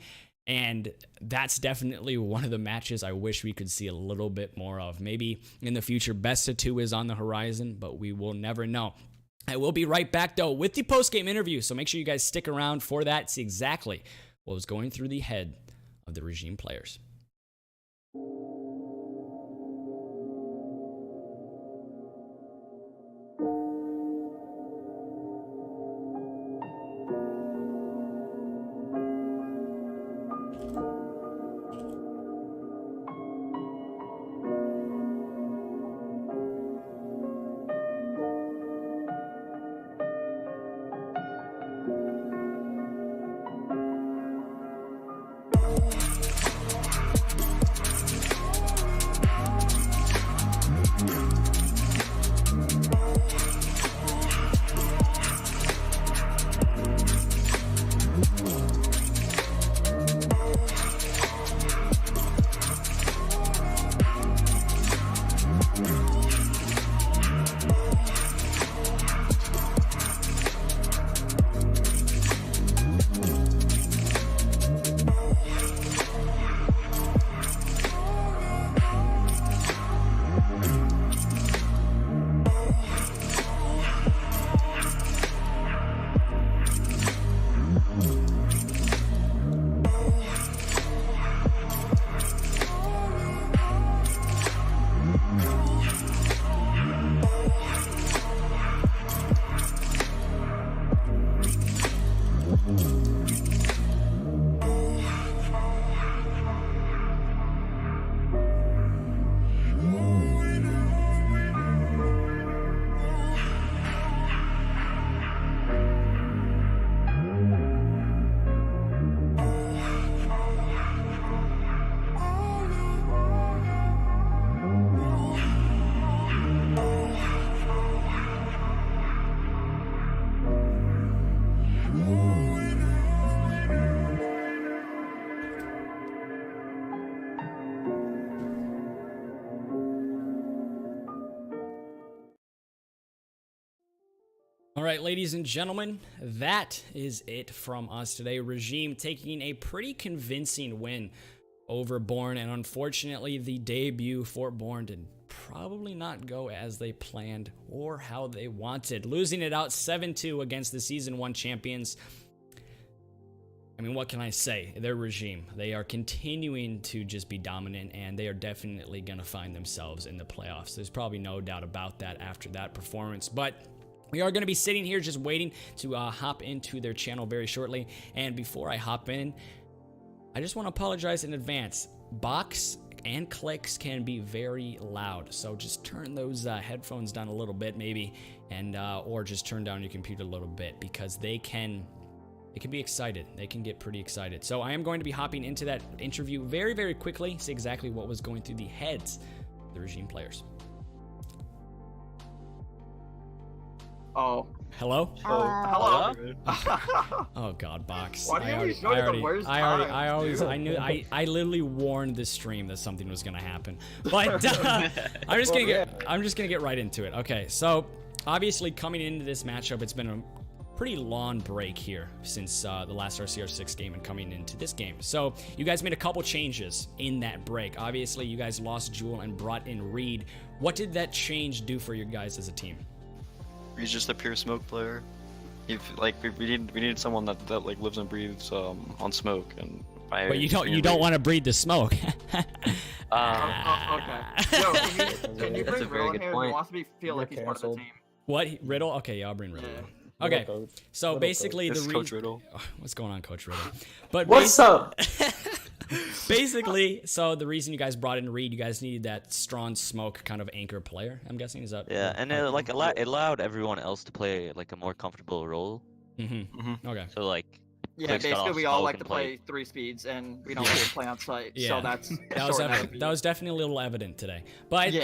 A: And that's definitely one of the matches I wish we could see a little bit more of. Maybe in the future, best of 2 is on the horizon, but we will never know. I will be right back, though, with the post-game interview, so make sure you guys stick around for that. See exactly what was going through the head of the Regime players. All right, ladies and gentlemen, that is it from us today. Regime taking a pretty convincing win over Bourne, and unfortunately, the debut for Bourne did probably not go as they planned or how they wanted, losing it out 7-2 against the Season 1 champions. I mean, what can I say? Their Regime. They are continuing to just be dominant, and they are definitely going to find themselves in the playoffs. There's probably no doubt about that after that performance, but we are going to be sitting here just waiting to hop into their channel very shortly. And before I hop in, I just want to apologize in advance. Box and clicks can be very loud, so just turn those headphones down a little bit maybe, and or just turn down your computer a little bit, because they can they can be excited. They can get pretty excited. So I am going to be hopping into that interview very, very quickly, see exactly what was going through the heads of the regime players.
B: Oh.
A: Hello?
B: Hello.
A: Oh God, Box.
B: Why do you always show the worst times,
A: I literally warned the stream that something was gonna happen. But I'm just gonna get right into it. Okay, so obviously coming into this matchup, it's been a pretty long break here since the last RCR6 game and coming into this game. So you guys made a couple changes in that break. Obviously, you guys lost Jewel and brought in Reed. What did that change do for you guys as a team?
C: He's just a pure smoke player. We needed someone that like lives and breathes on smoke, and
A: but you don't want to breathe the smoke.
B: Okay. Yo, can you bring Riddle in here? He wants to feel like he's part of the team.
A: What? Riddle? Okay, yeah, I'll bring Riddle in. Okay, so basically
C: Coach Riddle.
A: What's going on, Coach Riddle? But
D: what's up?
A: Basically, so the reason you guys brought in Reed, you guys needed that strong smoke kind of anchor player. I'm guessing, is that?
E: Yeah, and it allowed everyone else to play like a more comfortable role.
A: Okay.
E: So like.
B: Yeah, basically we all like to play 3 speeds, and we don't really play on site.
A: Yeah.
B: So
A: that was definitely a little evident today. But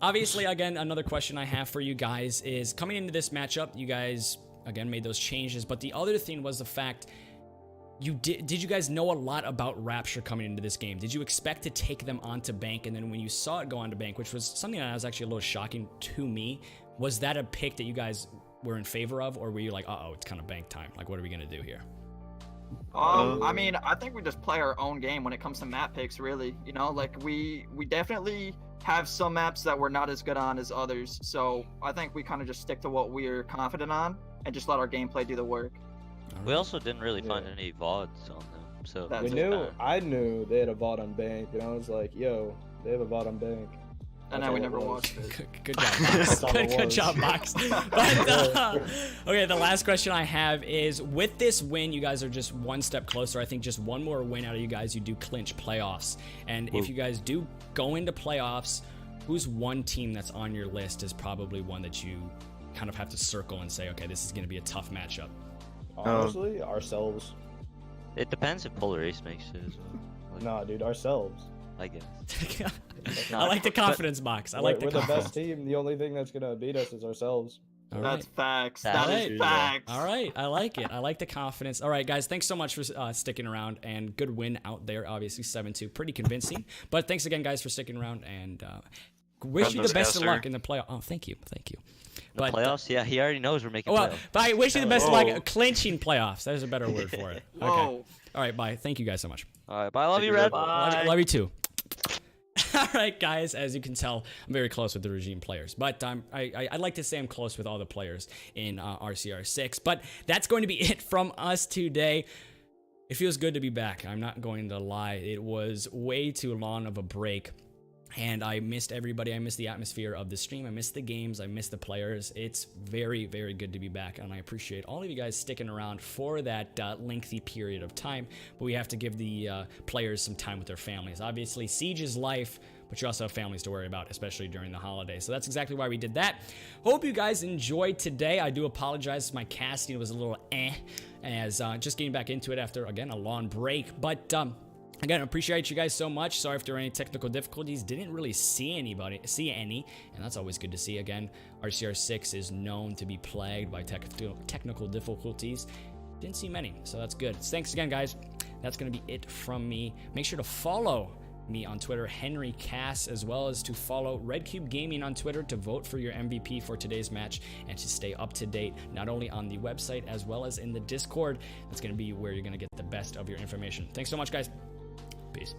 A: obviously, again, another question I have for you guys is coming into this matchup, you guys again made those changes. But the other thing was the fact. Did you guys know a lot about Rapture coming into this game? Did you expect to take them onto Bank, and then when you saw it go onto Bank, which was something that was actually a little shocking to me, was that a pick that you guys were in favor of, or were you like, uh-oh, it's kind of Bank time? Like, what are we gonna do here?
B: I mean, I think we just play our own game when it comes to map picks, really. You know, like we definitely have some maps that we're not as good on as others. So I think we kind of just stick to what we're confident on and just let our gameplay do the work.
E: We also didn't really find any VODs on them, so
D: I knew they had a VOD on Bank, and I was like, yo, they have a VOD on Bank.
B: And then we never watched it.
A: Good job, Box. Good job, Box. But, okay, the last question I have is, with this win, you guys are just one step closer. I think just one more win out of you guys, you do clinch playoffs. And if you guys do go into playoffs, who's one team that's on your list is probably one that you kind of have to circle and say, okay, this is going to be a tough matchup?
D: Honestly, ourselves.
E: It depends if Polar Ace makes it as well. Like,
D: nah, dude, ourselves.
E: I guess.
A: I like the confidence, Box.
D: We're the best team. The only thing that's gonna beat us is ourselves.
B: That's facts. That is facts.
A: All right, I like it. I like the confidence. All right, guys, thanks so much for sticking around, and good win out there. Obviously, 7-2, pretty convincing. But thanks again, guys, for sticking around, and wish you the best of luck in the playoff. Oh, thank you.
E: But playoffs, yeah, he already knows we're making playoffs.
A: But I wish you the best of luck clinching playoffs. There's a better word for it. Okay. All right, bye. Thank you guys so much.
E: All right, bye. Love you, Red.
A: Love you too. All right, guys, as you can tell, I'm very close with the regime players, but I like to say I'm close with all the players in RCR6, but that's going to be it from us today. It feels good to be back. I'm not going to lie. It was way too long of a break, and I missed everybody. I missed the atmosphere of the stream. I missed the games. I missed the players. It's very, very good to be back, and I appreciate all of you guys sticking around for that lengthy period of time, but we have to give the players some time with their families. Obviously, Siege is life, but you also have families to worry about, especially during the holidays. So that's exactly why we did that. Hope you guys enjoyed today. I do apologize. My casting was a little as just getting back into it after, again, a long break, but again, I appreciate you guys so much. Sorry if there were any technical difficulties. Didn't really see any, and that's always good to see. Again, RCR6 is known to be plagued by technical difficulties. Didn't see many, so that's good. Thanks again, guys. That's going to be it from me. Make sure to follow me on Twitter, Henry Cass, as well as to follow Red Cube Gaming on Twitter to vote for your MVP for today's match and to stay up to date, not only on the website as well as in the Discord. That's going to be where you're going to get the best of your information. Thanks so much, guys. Peace.